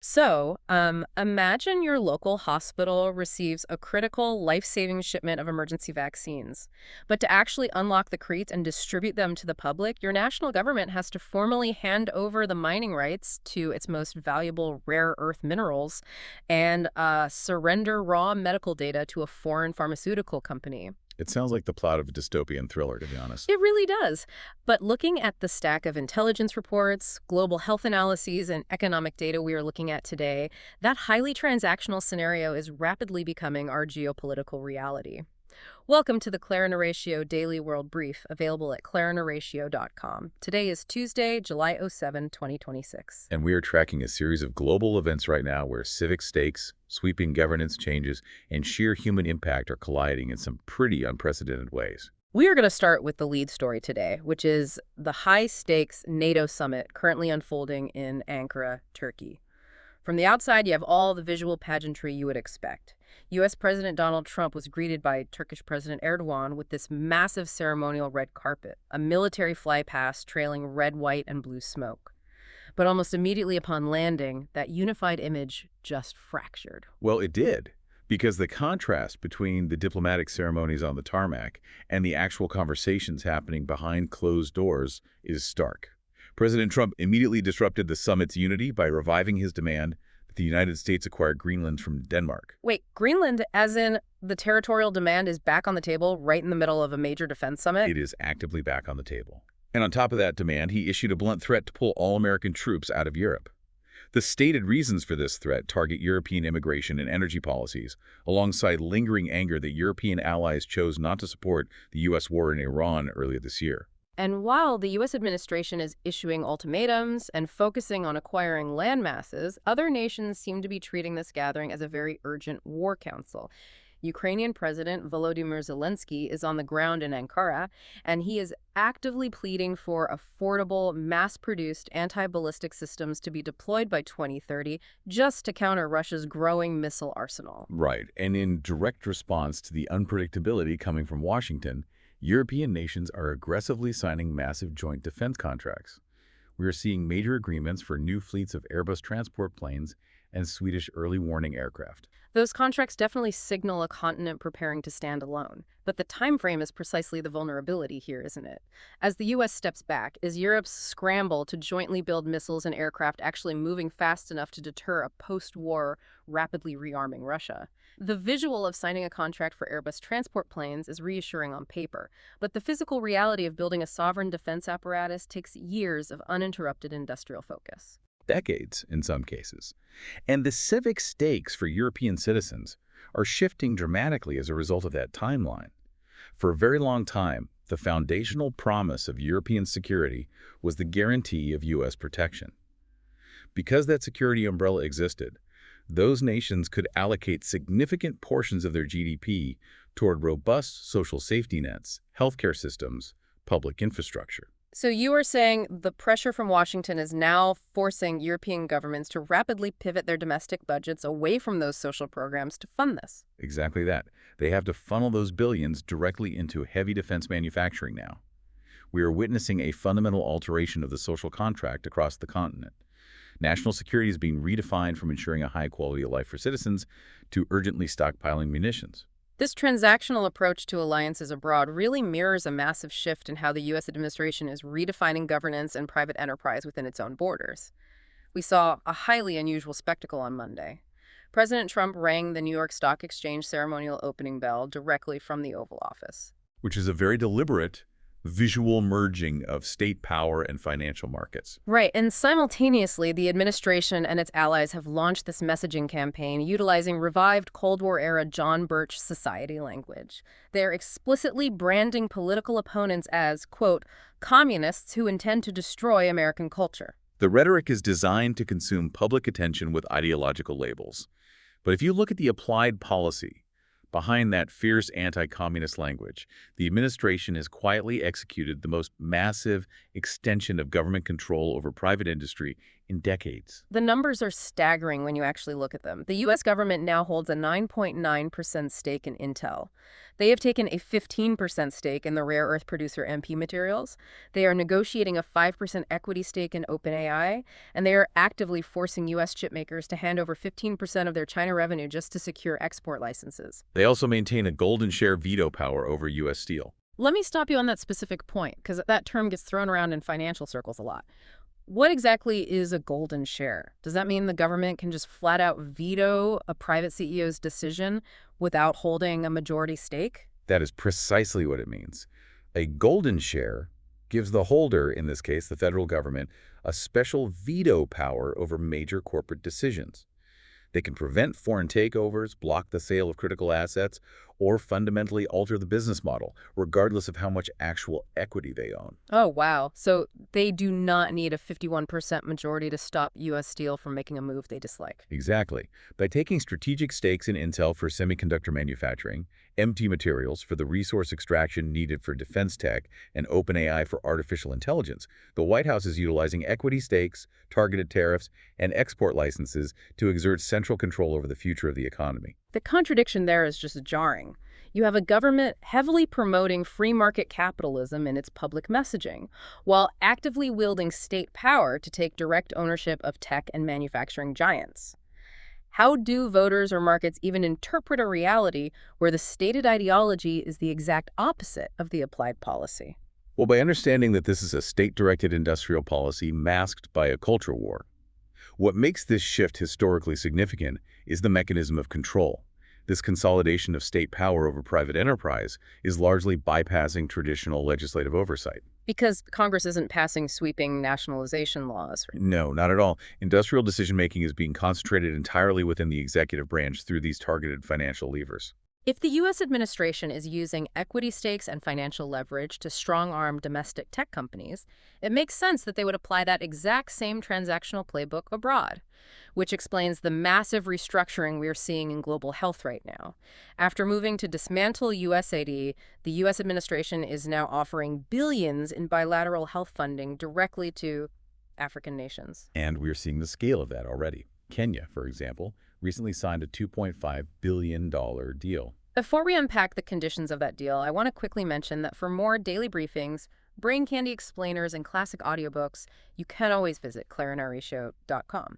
Imagine your local hospital receives a critical, life-saving shipment of emergency vaccines. But to actually unlock the crates and distribute them to the public, your national government has to formally hand over the mining rights to its most valuable rare earth minerals and surrender raw medical data to a foreign pharmaceutical company. It sounds like the plot of a dystopian thriller, to be honest. It really does. But looking at the stack of intelligence reports, global health analyses, and economic data we are looking at today, that highly transactional scenario is rapidly becoming our geopolitical reality. Welcome to the Claire and Horatio Daily World Brief, available at claireandhoratio.com. Today is Tuesday, July 7, 2026. And we are tracking a series of global events right now where civic stakes, sweeping governance changes, and sheer human impact are colliding in some pretty unprecedented ways. We are going to start with the lead story today, which is the high-stakes NATO summit currently unfolding in Ankara, Turkey. From the outside, you have all the visual pageantry you would expect. U.S. President Donald Trump was greeted by Turkish President Erdogan with this massive ceremonial red carpet, a military flypast trailing red, white, and blue smoke. But almost immediately upon landing, that unified image just fractured. Well, it did, because the contrast between the diplomatic ceremonies on the tarmac and the actual conversations happening behind closed doors is stark. President Trump immediately disrupted the summit's unity by reviving his demand that the United States acquire Greenland from Denmark. Wait, Greenland, as in the territorial demand, is back on the table right in the middle of a major defense summit? It is actively back on the table. And on top of that demand, he issued a blunt threat to pull all American troops out of Europe. The stated reasons for this threat target European immigration and energy policies, alongside lingering anger that European allies chose not to support the U.S. war in Iran earlier this year. And while the U.S. administration is issuing ultimatums and focusing on acquiring land masses, other nations seem to be treating this gathering as a very urgent war council. Ukrainian President Volodymyr Zelensky is on the ground in Ankara, and he is actively pleading for affordable, mass-produced anti-ballistic systems to be deployed by 2030 just to counter Russia's growing missile arsenal. Right, and in direct response to the unpredictability coming from Washington, European nations are aggressively signing massive joint defense contracts. We are seeing major agreements for new fleets of Airbus transport planes and Swedish early warning aircraft. Those contracts definitely signal a continent preparing to stand alone. But the time frame is precisely the vulnerability here, isn't it? As the U.S. steps back, is Europe's scramble to jointly build missiles and aircraft actually moving fast enough to deter a post-war, rapidly rearming Russia? The visual of signing a contract for Airbus transport planes is reassuring on paper, but the physical reality of building a sovereign defense apparatus takes years of uninterrupted industrial focus. Decades, in some cases. And the civic stakes for European citizens are shifting dramatically as a result of that timeline. For a very long time, the foundational promise of European security was the guarantee of U.S. protection. Because that security umbrella existed, those nations could allocate significant portions of their GDP toward robust social safety nets, healthcare systems, public infrastructure. So you are saying the pressure from Washington is now forcing European governments to rapidly pivot their domestic budgets away from those social programs to fund this? Exactly that. They have to funnel those billions directly into heavy defense manufacturing now. We are witnessing a fundamental alteration of the social contract across the continent. National security is being redefined from ensuring a high quality of life for citizens to urgently stockpiling munitions. This transactional approach to alliances abroad really mirrors a massive shift in how the U.S. administration is redefining governance and private enterprise within its own borders. We saw a highly unusual spectacle on Monday. President Trump rang the New York Stock Exchange ceremonial opening bell directly from the Oval Office. Which is a very deliberate visual merging of state power and financial markets. Right, and simultaneously, the administration and its allies have launched this messaging campaign utilizing revived Cold War-era John Birch society language. They're explicitly branding political opponents as, quote, communists who intend to destroy American culture. The rhetoric is designed to consume public attention with ideological labels. But if you look at the applied policy behind that fierce anti-communist language, the administration has quietly executed the most massive extension of government control over private industry in decades. The numbers are staggering when you actually look at them. The U.S. government now holds a 9.9% stake in Intel. They have taken a 15% stake in the rare earth producer MP Materials. They are negotiating a 5% equity stake in OpenAI, and they are actively forcing U.S. chipmakers to hand over 15% of their China revenue just to secure export licenses. They also maintain a golden share veto power over U.S. steel. Let me stop you on that specific point, because that term gets thrown around in financial circles a lot. What exactly is a golden share? Does that mean the government can just flat out veto a private CEO's decision without holding a majority stake? That is precisely what it means. A golden share gives the holder, in this case the federal government, a special veto power over major corporate decisions. They can prevent foreign takeovers, block the sale of critical assets, or fundamentally alter the business model, regardless of how much actual equity they own. Oh, wow. So they do not need a 51% majority to stop U.S. Steel from making a move they dislike. Exactly. By taking strategic stakes in Intel for semiconductor manufacturing, MT Materials for the resource extraction needed for defense tech, and OpenAI for artificial intelligence, the White House is utilizing equity stakes, targeted tariffs, and export licenses to exert central control over the future of the economy. The contradiction there is just jarring. You have a government heavily promoting free market capitalism in its public messaging, while actively wielding state power to take direct ownership of tech and manufacturing giants. How do voters or markets even interpret a reality where the stated ideology is the exact opposite of the applied policy? Well, by understanding that this is a state-directed industrial policy masked by a cultural war. What makes this shift historically significant is the mechanism of control. This consolidation of state power over private enterprise is largely bypassing traditional legislative oversight. Because Congress isn't passing sweeping nationalization laws. No, not at all. Industrial decision-making is being concentrated entirely within the executive branch through these targeted financial levers. If the U.S. administration is using equity stakes and financial leverage to strong-arm domestic tech companies, it makes sense that they would apply that exact same transactional playbook abroad, which explains the massive restructuring we are seeing in global health right now. After moving to dismantle USAID, the U.S. administration is now offering billions in bilateral health funding directly to African nations. And we're seeing the scale of that already. Kenya, for example, recently signed a $2.5 billion deal. Before we unpack the conditions of that deal, I want to quickly mention that for more daily briefings, brain candy explainers, and classic audiobooks, you can always visit clarenaryshow.com.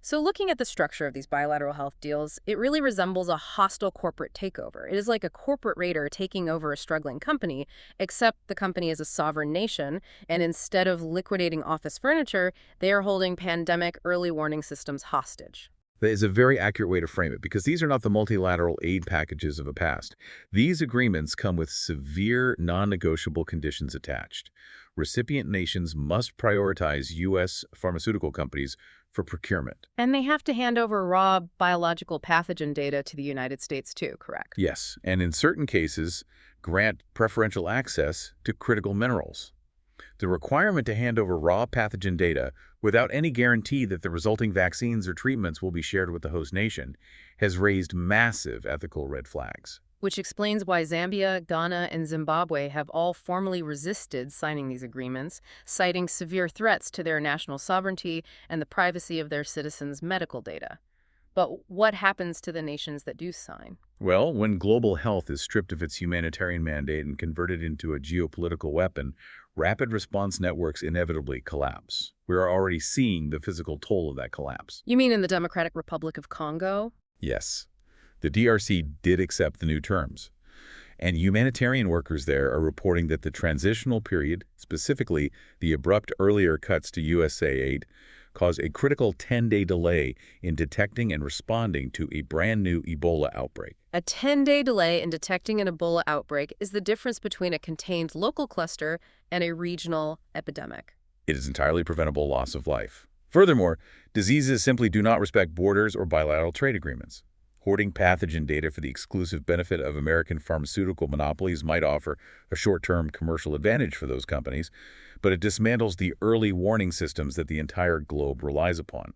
So looking at the structure of these bilateral health deals, it really resembles a hostile corporate takeover. It is like a corporate raider taking over a struggling company, except the company is a sovereign nation, and instead of liquidating office furniture, they are holding pandemic early warning systems hostage. That is a very accurate way to frame it, because these are not the multilateral aid packages of the past. These agreements come with severe, non-negotiable conditions attached. Recipient nations must prioritize U.S. pharmaceutical companies for procurement. And they have to hand over raw biological pathogen data to the United States too, correct? Yes, and in certain cases, grant preferential access to critical minerals. The requirement to hand over raw pathogen data without any guarantee that the resulting vaccines or treatments will be shared with the host nation has raised massive ethical red flags. Which explains why Zambia, Ghana, and Zimbabwe have all formally resisted signing these agreements, citing severe threats to their national sovereignty and the privacy of their citizens' medical data. But what happens to the nations that do sign? Well, when global health is stripped of its humanitarian mandate and converted into a geopolitical weapon, rapid response networks inevitably collapse. We are already seeing the physical toll of that collapse. You mean in the Democratic Republic of Congo? Yes. The DRC did accept the new terms, and humanitarian workers there are reporting that the transitional period, specifically the abrupt earlier cuts to USAID, caused a critical 10-day delay in detecting and responding to a brand new Ebola outbreak. A 10-day delay in detecting an Ebola outbreak is the difference between a contained local cluster and a regional epidemic. It is entirely preventable loss of life. Furthermore, diseases simply do not respect borders or bilateral trade agreements. Hoarding pathogen data for the exclusive benefit of American pharmaceutical monopolies might offer a short-term commercial advantage for those companies, but it dismantles the early warning systems that the entire globe relies upon.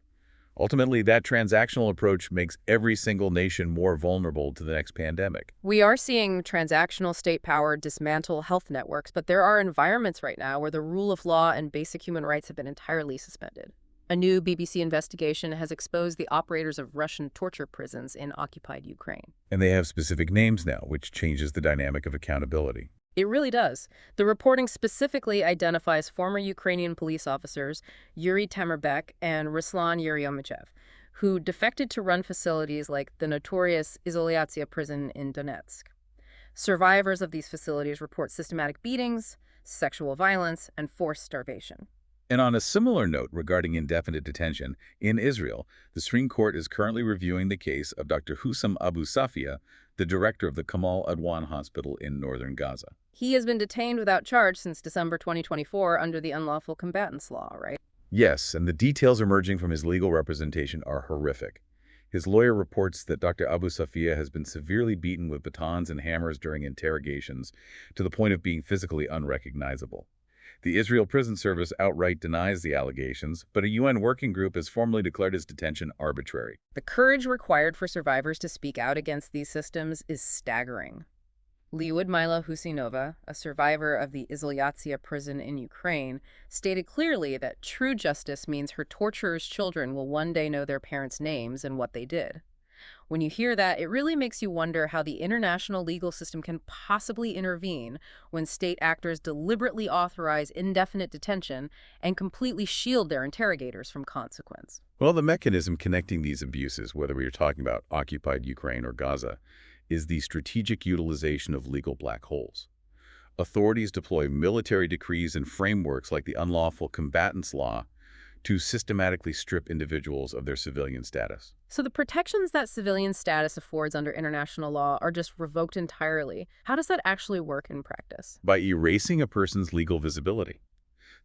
Ultimately, that transactional approach makes every single nation more vulnerable to the next pandemic. We are seeing transactional state power dismantle health networks, but there are environments right now where the rule of law and basic human rights have been entirely suspended. A new BBC investigation has exposed the operators of Russian torture prisons in occupied Ukraine. And they have specific names now, which changes the dynamic of accountability. It really does. The reporting specifically identifies former Ukrainian police officers Yuri Temerbek and Ruslan Yeryomichev, who defected to run facilities like the notorious Izolyatsiya prison in Donetsk. Survivors of these facilities report systematic beatings, sexual violence, and forced starvation. And on a similar note regarding indefinite detention, in Israel, the Supreme Court is currently reviewing the case of Dr. Hussam Abu Safia, the director of the Kamal Adwan Hospital in northern Gaza. He has been detained without charge since December 2024 under the Unlawful Combatants Law, right? Yes, and the details emerging from his legal representation are horrific. His lawyer reports that Dr. Abu Safia has been severely beaten with batons and hammers during interrogations to the point of being physically unrecognizable. The Israel Prison Service outright denies the allegations, but a UN working group has formally declared his detention arbitrary. The courage required for survivors to speak out against these systems is staggering. Lyudmila Husinova, a survivor of the Izolyatsiya prison in Ukraine, stated clearly that true justice means her torturers' children will one day know their parents' names and what they did. When you hear that, it really makes you wonder how the international legal system can possibly intervene when state actors deliberately authorize indefinite detention and completely shield their interrogators from consequence. Well, the mechanism connecting these abuses, whether we are talking about occupied Ukraine or Gaza, is the strategic utilization of legal black holes. Authorities deploy military decrees and frameworks like the Unlawful Combatants Law to systematically strip individuals of their civilian status. So the protections that civilian status affords under international law are just revoked entirely. How does that actually work in practice? By erasing a person's legal visibility.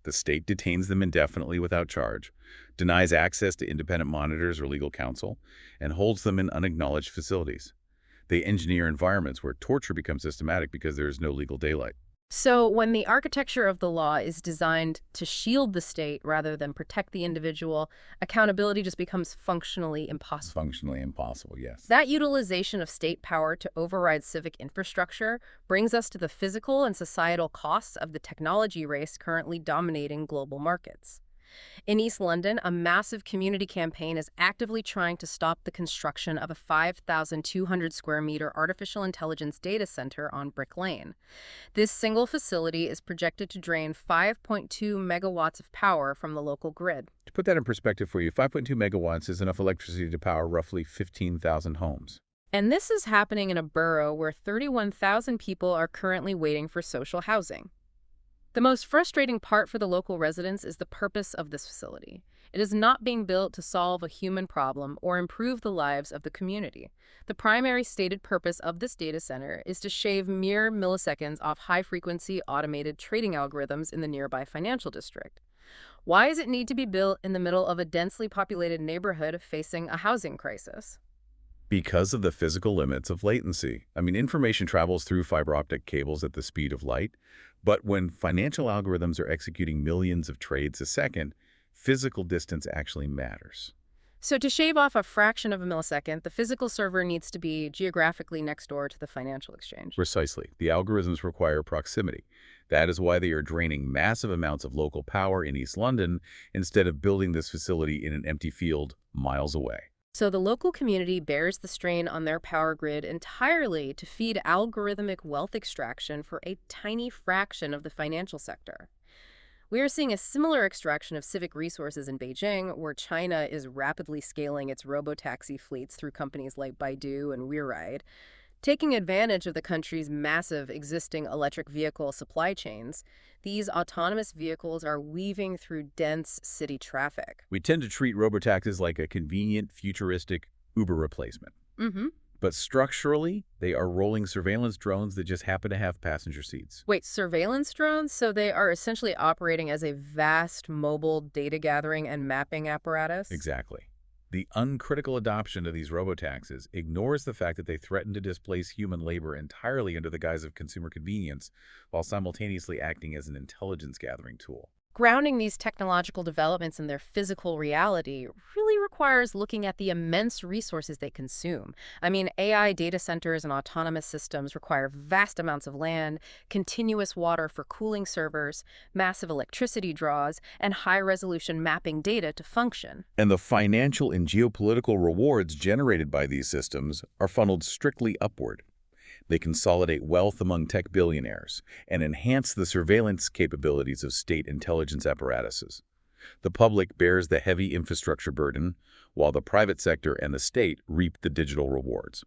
The state detains them indefinitely without charge, denies access to independent monitors or legal counsel, and holds them in unacknowledged facilities. They engineer environments where torture becomes systematic because there is no legal daylight. So when the architecture of the law is designed to shield the state rather than protect the individual, accountability just becomes functionally impossible. Functionally impossible, yes. That utilization of state power to override civic infrastructure brings us to the physical and societal costs of the technology race currently dominating global markets. In East London, a massive community campaign is actively trying to stop the construction of a 5,200 square meter artificial intelligence data center on Brick Lane. This single facility is projected to drain 5.2 megawatts of power from the local grid. To put that in perspective for you, 5.2 megawatts is enough electricity to power roughly 15,000 homes. And this is happening in a borough where 31,000 people are currently waiting for social housing. The most frustrating part for the local residents is the purpose of this facility. It is not being built to solve a human problem or improve the lives of the community. The primary stated purpose of this data center is to shave mere milliseconds off high-frequency automated trading algorithms in the nearby financial district. Why does it need to be built in the middle of a densely populated neighborhood facing a housing crisis? Because of the physical limits of latency. Information travels through fiber optic cables at the speed of light, but when financial algorithms are executing millions of trades a second, physical distance actually matters. So to shave off a fraction of a millisecond, the physical server needs to be geographically next door to the financial exchange. Precisely. The algorithms require proximity. That is why they are draining massive amounts of local power in East London instead of building this facility in an empty field miles away. So the local community bears the strain on their power grid entirely to feed algorithmic wealth extraction for a tiny fraction of the financial sector. We are seeing a similar extraction of civic resources in Beijing, where China is rapidly scaling its robotaxi fleets through companies like Baidu and WeRide. Taking advantage of the country's massive existing electric vehicle supply chains, these autonomous vehicles are weaving through dense city traffic. We tend to treat robotaxis like a convenient, futuristic Uber replacement. But structurally, they are rolling surveillance drones that just happen to have passenger seats. Wait, surveillance drones? So they are essentially operating as a vast mobile data gathering and mapping apparatus? Exactly. The uncritical adoption of these robotaxis ignores the fact that they threaten to displace human labor entirely under the guise of consumer convenience, while simultaneously acting as an intelligence-gathering tool. Grounding these technological developments in their physical reality really requires looking at the immense resources they consume. I mean, AI data centers and autonomous systems require vast amounts of land, continuous water for cooling servers, massive electricity draws, and high-resolution mapping data to function. And the financial and geopolitical rewards generated by these systems are funneled strictly upward. They consolidate wealth among tech billionaires and enhance the surveillance capabilities of state intelligence apparatuses. The public bears the heavy infrastructure burden, while the private sector and the state reap the digital rewards.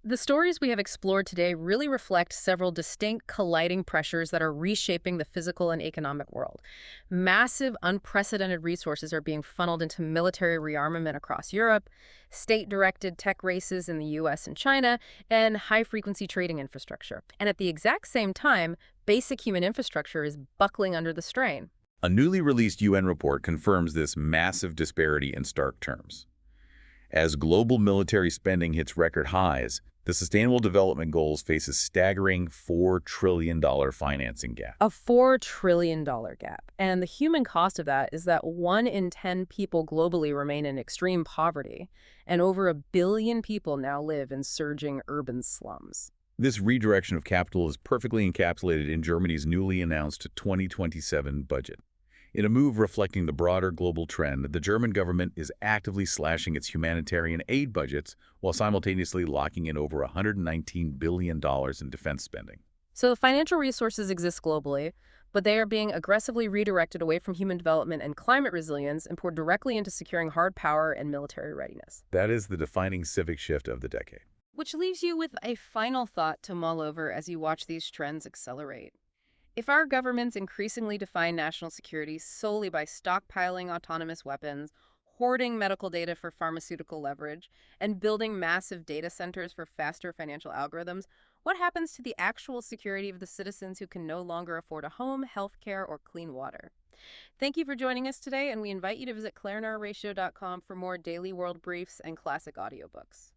The stories we have explored today really reflect several distinct colliding pressures that are reshaping the physical and economic world. Massive, unprecedented resources are being funneled into military rearmament across Europe, state-directed tech races in the US and China, and high-frequency trading infrastructure. And at the exact same time, basic human infrastructure is buckling under the strain. A newly released UN report confirms this massive disparity in stark terms. As global military spending hits record highs, the Sustainable Development Goals face a staggering $4 trillion financing gap. A $4 trillion gap. And the human cost of that is that 1 in 10 people globally remain in extreme poverty, and over 1 billion people now live in surging urban slums. This redirection of capital is perfectly encapsulated in Germany's newly announced 2027 budget. In a move reflecting the broader global trend, the German government is actively slashing its humanitarian aid budgets while simultaneously locking in over $119 billion in defense spending. So the financial resources exist globally, but they are being aggressively redirected away from human development and climate resilience and poured directly into securing hard power and military readiness. That is the defining civic shift of the decade. Which leaves you with a final thought to mull over as you watch these trends accelerate. If our governments increasingly define national security solely by stockpiling autonomous weapons, hoarding medical data for pharmaceutical leverage, and building massive data centers for faster financial algorithms, what happens to the actual security of the citizens who can no longer afford a home, health care, or clean water? Thank you for joining us today, and we invite you to visit clarenarratio.com for more daily world briefs and classic audiobooks.